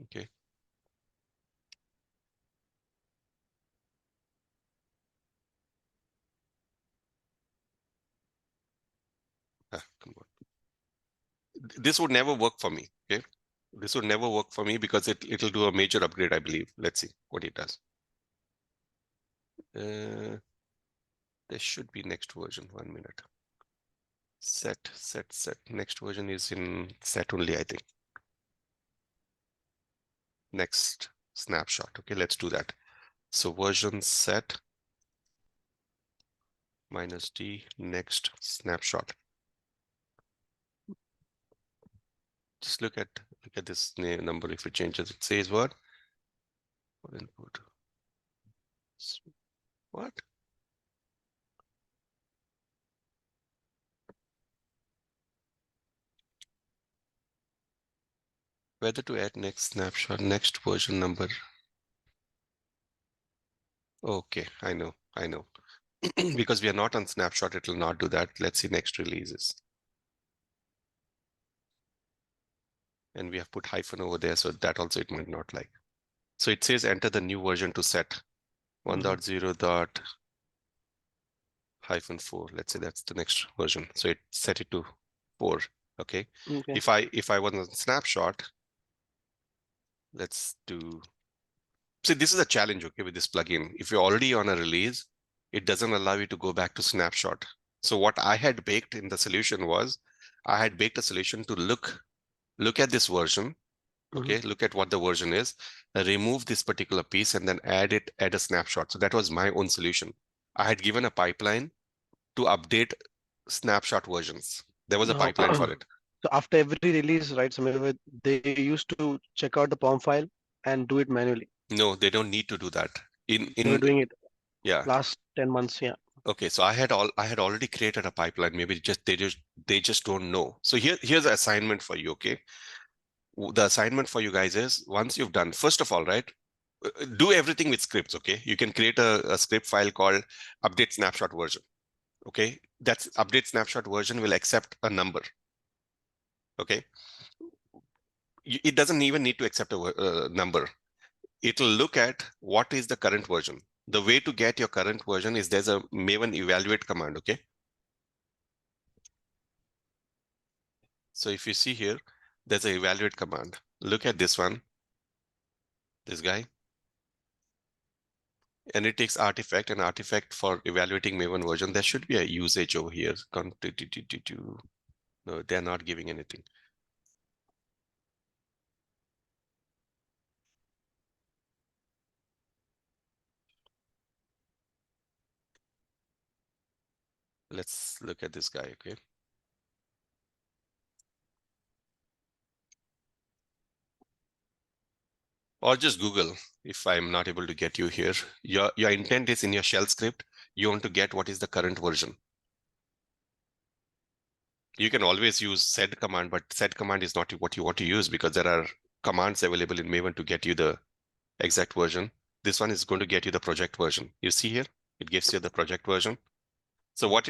Okay. Come on. This would never work for me. Okay. This would never work for me because it'll do a major upgrade, I believe. Let's see what it does. There should be next version. 1 minute. Set. Next version is in set only, I think. Next snapshot. Okay, let's do that. So version set -d next snapshot. Just look at this number. If it changes, it says what? Input. What? Whether to add next snapshot, next version number. Okay, I know. Because we are not on snapshot, it will not do that. Let's see next releases. And we have put hyphen over there, so that also it might not like. So it says enter the new version to set 1.0.-4. Let's say that's the next version. So it set it to 4. Okay. If I was on snapshot, let's do. See, this is a challenge, okay, with this plugin. If you're already on a release, it doesn't allow you to go back to snapshot. So what I had baked in the solution was, I had baked a solution to look at this version, okay, look at what the version is, remove this particular piece and then add a snapshot. So that was my own solution. I had given a pipeline to update snapshot versions. There was a pipeline for it. So after every release, right, so they used to check out the POM file and do it manually. No, they don't need to do that. They were doing it. Yeah. Last 10 months. Yeah. Okay, so I had already created a pipeline. Maybe they just don't know. So here's an assignment for you. Okay, the assignment for you guys is, once you've done, first of all, right, do everything with scripts. Okay, you can create a script file called update snapshot version. Okay, that's update snapshot version will accept a number. Okay, it doesn't even need to accept a number. It'll look at what is the current version. The way to get your current version is there's a Maven evaluate command. Okay, so if you see here, there's an evaluate command. Look at this one, this guy. And it takes artifact and artifact for evaluating Maven version. There should be a usage over here. No, they're not giving anything. Let's look at this guy, okay? Or just Google if I'm not able to get you here. Your intent is in your shell script, you want to get what is the current version. You can always use sed command, but sed command is not what you want to use because there are commands available in Maven to get you the exact version. This one is going to get you the project version. You see here, it gives you the project version. So what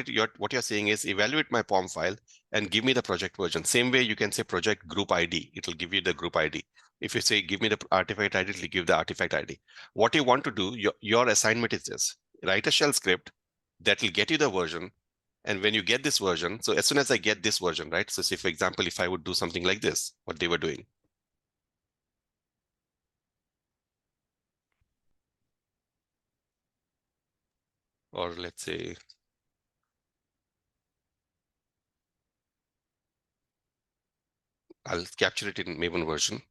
you're saying is evaluate my POM file and give me the project version. Same way you can say project group ID. It'll give you the group ID. If you say give me the artifact ID, it'll give the artifact ID. What you want to do, your assignment is this. Write a shell script that will get you the version. And when you get this version, so as soon as I get this version, right? So say, for example, if I would do something like this, what they were doing. Or let's say, I'll capture it in Maven version.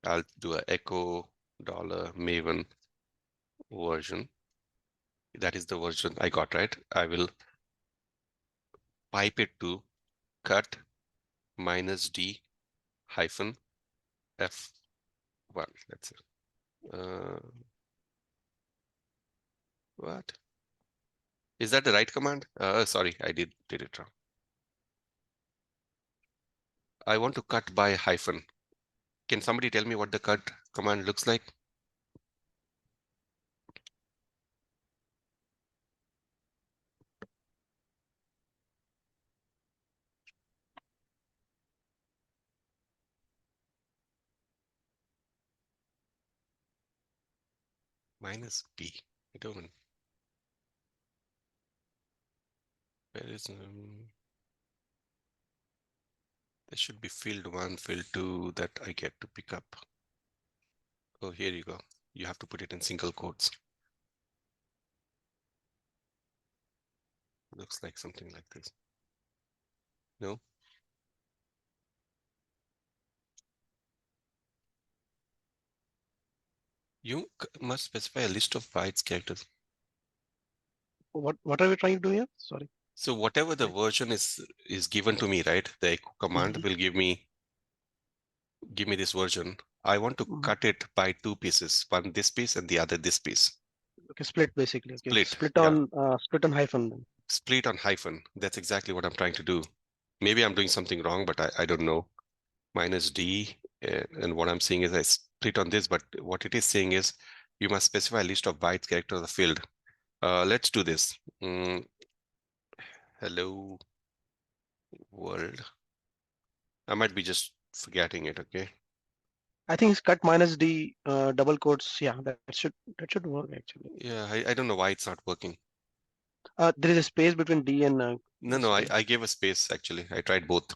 I'll do a echo $Maven version. That is the version I got, right? I will pipe it to cut -d hyphen F1. That's it. What? Is that the right command? Sorry, I did it wrong. I want to cut by hyphen. Can somebody tell me what the cut command looks like? -b. I don't. Where is there should be field 1, field 2 that I get to pick up. Oh, here you go. You have to put it in single quotes. Looks like something like this. No? You must specify a list of bytes characters. What are we trying to do here? Sorry. So whatever the version is given to me, right? The echo command will give me this version. I want to cut it by 2 pieces, one this piece and the other this piece. Okay, split basically. Okay, Split, split on hyphen then. Split on hyphen. That's exactly what I'm trying to do. Maybe I'm doing something wrong, but I don't know. -d, and what I'm seeing is I split on this, but what it is saying is you must specify a list of bytes character of the field. Let's do this. Hello world. I might be just forgetting it, okay? I think it's cut -d double quotes. Yeah, that should work actually. Yeah, I don't know why it's not working. There is a space between D and No, I gave a space actually. I tried both.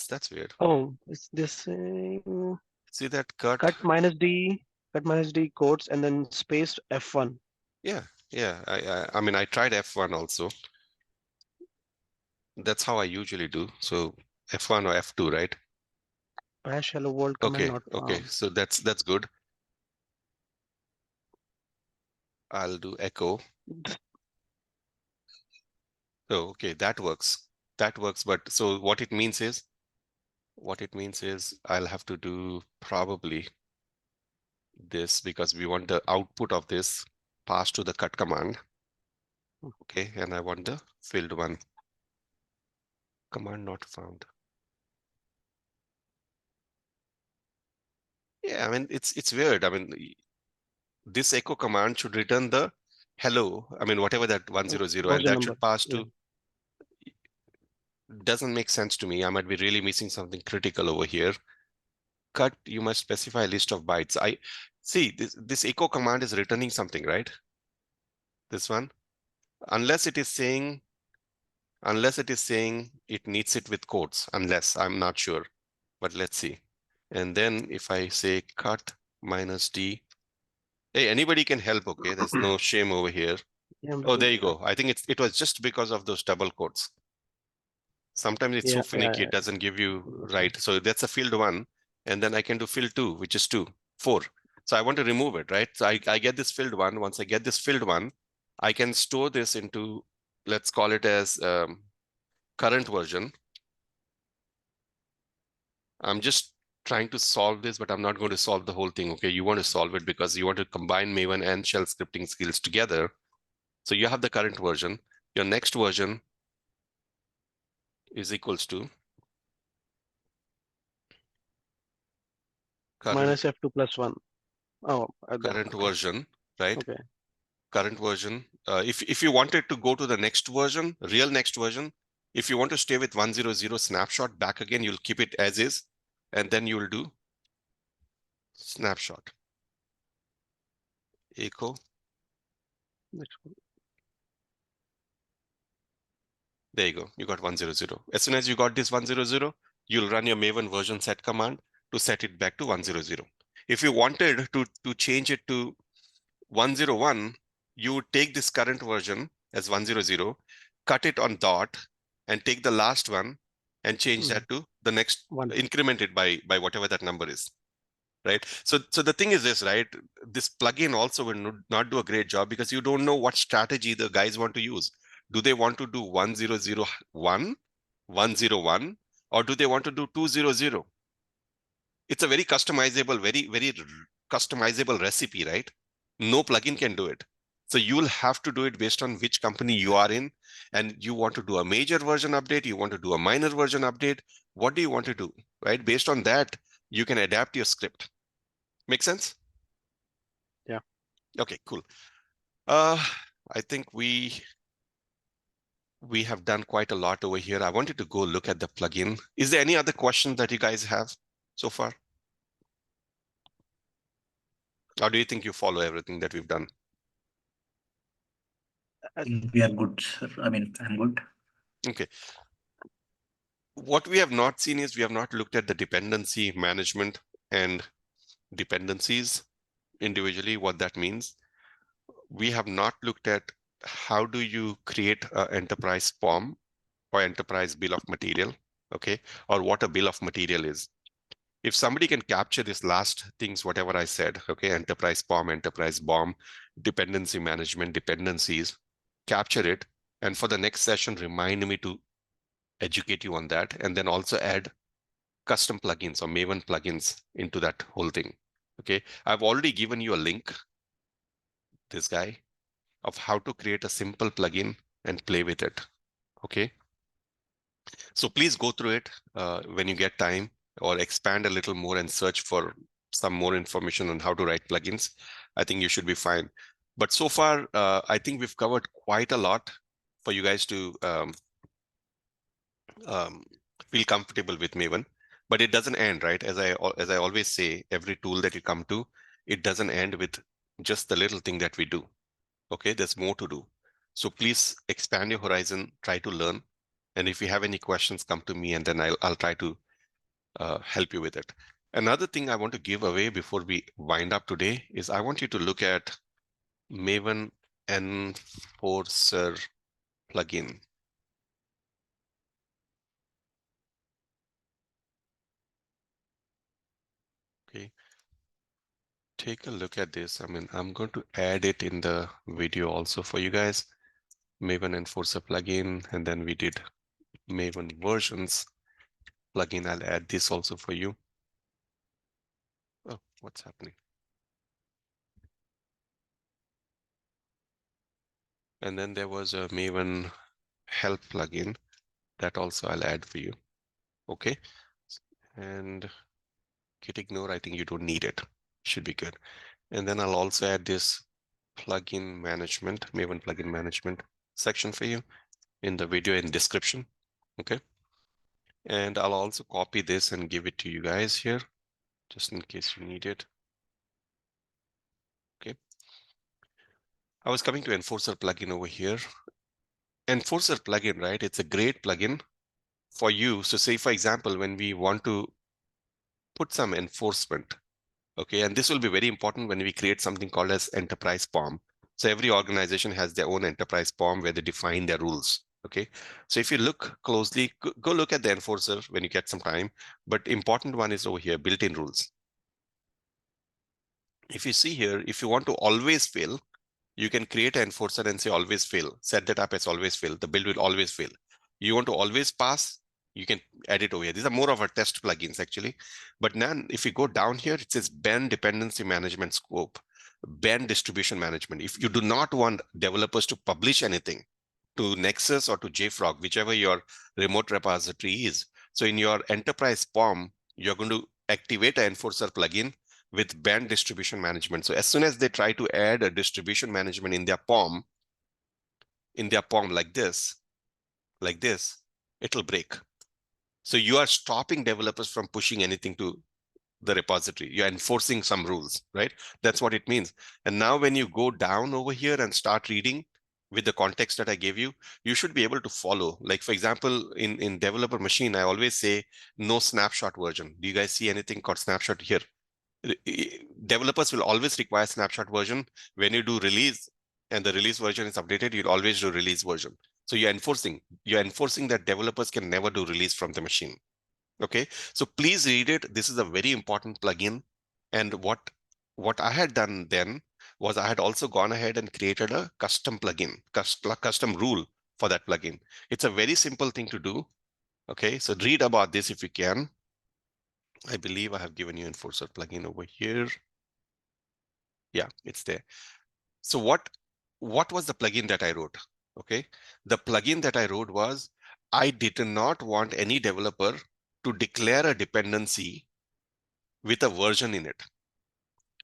That's weird. Oh, it's this See that cut? cut -d quotes and then spaced F1. Yeah. I mean, I tried F1 also. That's how I usually do. So F1 or F2, right? Bash hello world command not Okay. found. So that's good. I'll do echo. Oh, okay, that works. That works. But so what it means is I'll have to do probably this because we want the output of this passed to the cut command. Okay, and I want the field 1 command not found. Yeah, I mean it's weird. I mean, this echo command should return the hello. I mean, whatever that 100, and version that number. should pass Yeah. to. Doesn't make sense to me. I might be really missing something critical over here. Cut, you must specify a list of bytes. I see this echo command is returning something, right? This one, unless it is saying it needs it with quotes, unless I'm not sure, but let's see. And then if I say cut -d, hey, anybody can help, okay? There's no shame over here. Yeah, I'm Oh, looking there you at go. I think it was just because of those double quotes. Sometimes it's so finicky, yeah. it doesn't give you right. So that's a field 1, and then I can do field 2, which is 2, 4. So I want to remove it, right? So I get this field 1. Once I get this field 1, I can store this into, let's call it as current version. I'm just trying to solve this, but I'm not going to solve the whole thing. Okay, you want to solve it because you want to combine Maven and shell scripting skills together. So you have the current version. Your next version is equals to current -F2 + 1. Oh, current okay. version, right? Okay. Current version. If you wanted to go to the next version, real next version, if you want to stay with 100 snapshot back again, you'll keep it as is, and then you'll do snapshot echo. Next one. There you go. You got 100. As soon as you got this 100, you'll run your Maven version set command to set it back to 100. If you wanted to change it to 101, you would take this current version as 100, cut it on dot, and take the last one and change that to the next, One. increment it by whatever that number is, right? So the thing is this, right? This plugin also will not do a great job because you don't know what strategy the guys want to use. Do they want to do 1001, 101, or do they want to do 200? It's a very customizable, very customizable recipe, right? No plugin can do it. So you'll have to do it based on which company you are in, and you want to do a major version update, you want to do a minor version update. What do you want to do, right? Based on that, you can adapt your script. Make sense? Yeah. Okay, cool. I think we have done quite a lot over here. I wanted to go look at the plugin. Is there any other questions that you guys have so far? Or do you think you follow everything that we've done? I think we are good, sir. I mean, I'm good. Okay. What we have not seen is we have not looked at the dependency management and dependencies individually, what that means. We have not looked at how do you create an enterprise POM or enterprise bill of material, okay, or what a bill of material is. If somebody can capture this last things, whatever I said, okay, enterprise POM, enterprise BOM, dependency management, dependencies, capture it, and for the next session, remind me to educate you on that, and then also add custom plugins or Maven plugins into that whole thing. Okay, I've already given you a link, this guy, of how to create a simple plugin and play with it. Okay, so please go through it when you get time, or expand a little more and search for some more information on how to write plugins. I think you should be fine. But so far, I think we've covered quite a lot for you guys to feel comfortable with Maven. But it doesn't end, right? As I always say, every tool that you come to, it doesn't end with just the little thing that we do. Okay, there's more to do. So please expand your horizon, try to learn. And if you have any questions, come to me, and then I'll try to help you with it. Another thing I want to give away before we wind up today is I want you to look at Maven Enforcer plugin. Okay, take a look at this. I mean, I'm going to add it in the video also for you guys. Maven Enforcer plugin, and then we did Maven versions plugin. I'll add this also for you. Oh, what's happening? And then there was a Maven help plugin that also I'll add for you. Okay. And git ignore, I think you don't need it. Should be good. And then I'll also add this plugin management, Maven plugin management section for you in the video in description. Okay. And I'll also copy this and give it to you guys here, just in case you need it. Okay. I was coming to Enforcer plugin over here. Enforcer plugin, right? It's a great plugin for you. So say, for example, when we want to put some enforcement, okay, and this will be very important when we create something called as enterprise POM. So every organization has their own enterprise POM where they define their rules. Okay, so if you look closely, go look at the enforcer when you get some time. But important one is over here, built-in rules. If you see here, if you want to always fail, you can create an enforcer and say always fail. Set that up as always fail. The build will always fail. You want to always pass, you can add it over here. These are more of our test plugins actually. But now if you go down here, it says ban dependency management scope, ban distribution management. If you do not want developers to publish anything to Nexus or to JFrog, whichever your remote repository is. So in your enterprise POM, you're going to activate an enforcer plugin with ban distribution management. So as soon as they try to add a distribution management in their POM like this, it'll break. So you are stopping developers from pushing anything to the repository. You're enforcing some rules, right? That's what it means. And now when you go down over here and start reading with the context that I gave you, you should be able to follow. Like for example, in developer machine, I always say no snapshot version. Do you guys see anything called snapshot here? Developers will always require snapshot version. When you do release and the release version is updated, you'll always do release version. So you're enforcing that developers can never do release from the machine. Okay, so please read it. This is a very important plugin. And what I had done then was I had also gone ahead and created a custom plugin, custom rule for that plugin. It's a very simple thing to do. Okay, so read about this if you can. I believe I have given you Enforcer plugin over here. Yeah, it's there. So what was the plugin that I wrote? Okay, the plugin that I wrote was I did not want any developer to declare a dependency with a version in it.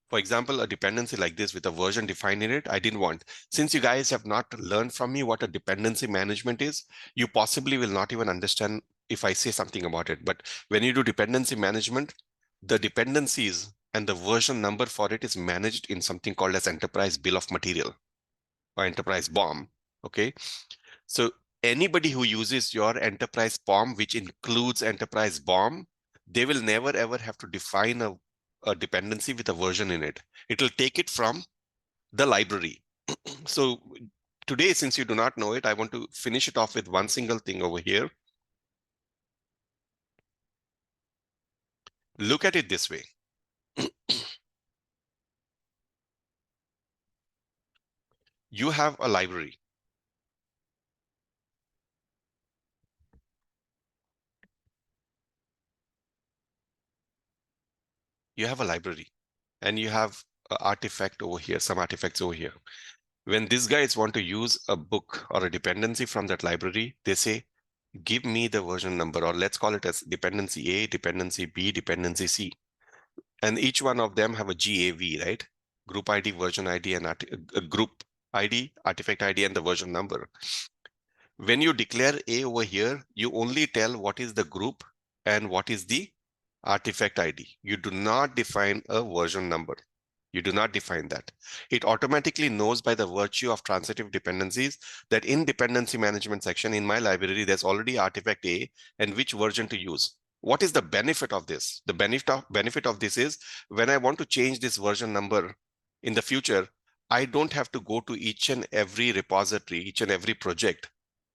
For example, a dependency like this with a version defined in it, I didn't want. Since you guys have not learned from me what a dependency management is, you possibly will not even understand if I say something about it. But when you do dependency management, the dependencies and the version number for it is managed in something called as enterprise bill of material or enterprise BOM. Okay, so anybody who uses your enterprise POM, which includes enterprise BOM, they will never ever have to define a dependency with a version in it. It will take it from the library. So today, since you do not know it, I want to finish it off with one single thing over here. Look at it this way. You have a library. You have a library and you have an artifact over here, some artifacts over here. When these guys want to use a book or a dependency from that library, they say, give me the version number, or let's call it as dependency A, dependency B, dependency C. And each one of them have a GAV, right? Group ID, version ID, and group ID, artifact ID, and the version number. When you declare A over here, you only tell what is the group and what is the artifact ID. You do not define a version number. You do not define that. It automatically knows by the virtue of transitive dependencies that in dependency management section in my library, there's already artifact A and which version to use. What is the benefit of this? The benefit of this is when I want to change this version number in the future, I don't have to go to each and every repository, each and every project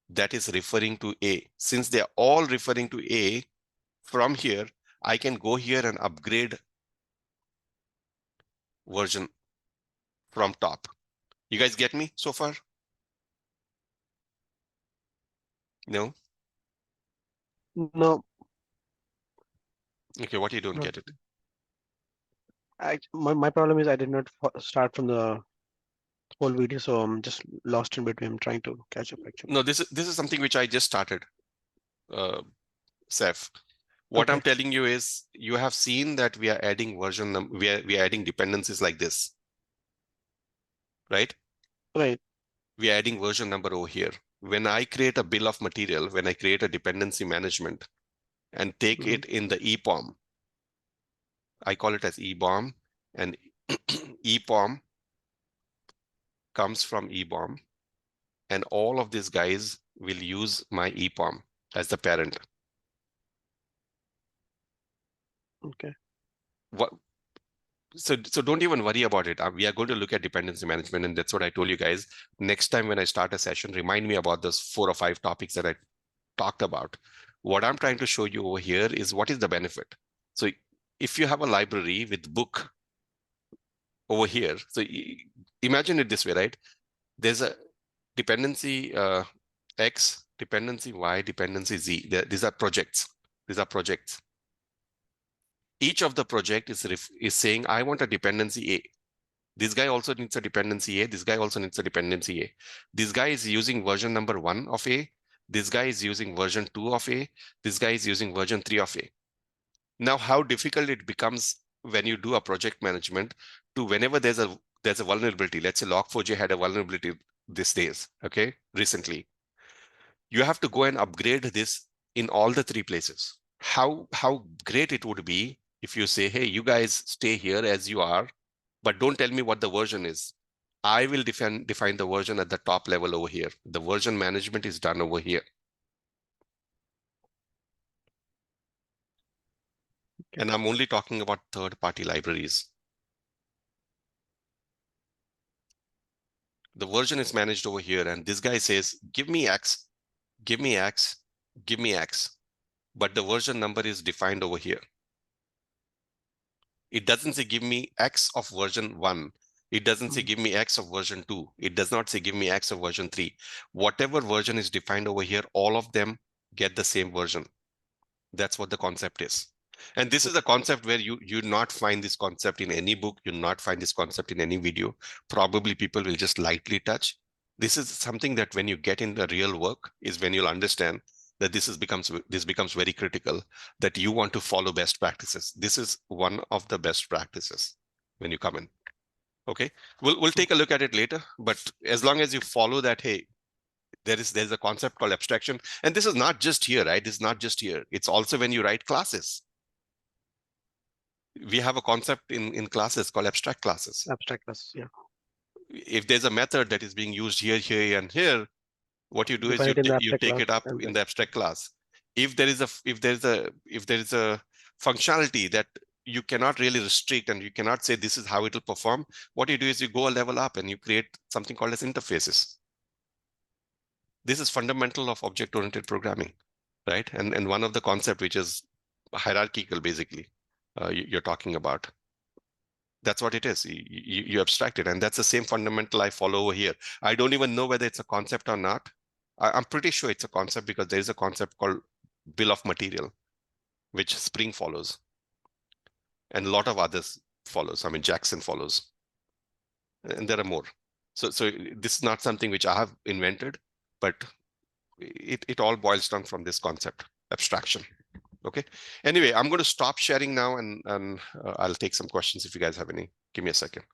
that is referring to A. Since they're all referring to A, from here, I can go here and upgrade version from top. You guys get me so far? No? No, Okay, what you don't no. get it? My problem is I did not start from the whole video, so I'm just lost in between. I'm trying to catch up actually. No, this is something which I just started, Seth. What Okay. I'm telling you is you have seen that we are adding we are adding dependencies like this. right? Right. We're adding version number over here. When I create a bill of material, when I create a dependency management and take it in the EPOM, I call it as EBOM, and EPOM comes from EBOM, and all of these guys will use my EPOM as the parent. Okay. What? So don't even worry about it. We are going to look at dependency management, and that's what I told you guys. Next time when I start a session, remind me about those 4 or 5 topics that I talked about. What I'm trying to show you over here is what is the benefit. So if you have a library with book over here, so imagine it this way, right? There's a dependency X, dependency Y, dependency Z. These are projects. These are projects. Each of the project is saying, I want a dependency A. This guy also needs a dependency A. This guy also needs a dependency A. This guy is using version number 1 of A. This guy is using version 2 of A. This guy is using version 3 of A. Now, how difficult it becomes when you do a project management to whenever there's a vulnerability. Let's say Log4j had a vulnerability these days, okay, recently. You have to go and upgrade this in all the 3 places. How great it would be if you say, hey, you guys stay here as you are, but don't tell me what the version is. I will define the version at the top level over here. The version management is done over here. Okay. And I'm only talking about third-party libraries. The version is managed over here, and this guy says, give me X, give me X, give me X. But the version number is defined over here. It doesn't say give me X of version 1. It doesn't say give me X of version 2. It does not say give me X of version 3. Whatever version is defined over here, all of them get the same version. That's what the concept is. And this is a concept where you not find this concept in any book. You not find this concept in any video. Probably people will just lightly touch. This is something that when you get in the real work is when you'll understand that this becomes very critical, that you want to follow best practices. This is one of the best practices when you come in. Okay, we'll take a look at it later, but as long as you follow that, hey, there's a concept called abstraction, and this is not just here, right? It's not just here. It's also when you write classes. We have a concept in classes called abstract classes. Abstract classes, yeah. If there's a method that is being used here, here, and here, what you do is you take it up in the abstract class. If there is a functionality that you cannot really restrict and you cannot say this is how it will perform, what you do is you go a level up and you create something called as interfaces. This is fundamental of object-oriented programming, right? And one of the concept which is hierarchical, basically, you're talking about. That's what it is. You abstract it, and that's the same fundamental I follow over here. I don't even know whether it's a concept or not. I'm pretty sure it's a concept because there is a concept called bill of material, which Spring follows, and a lot of others follows. I mean, Jackson follows, and there are more. So this is not something which I have invented, but it all boils down from this concept, abstraction. Okay. Anyway, I'm going to stop sharing now, and I'll take some questions if you guys have any. Give me a second.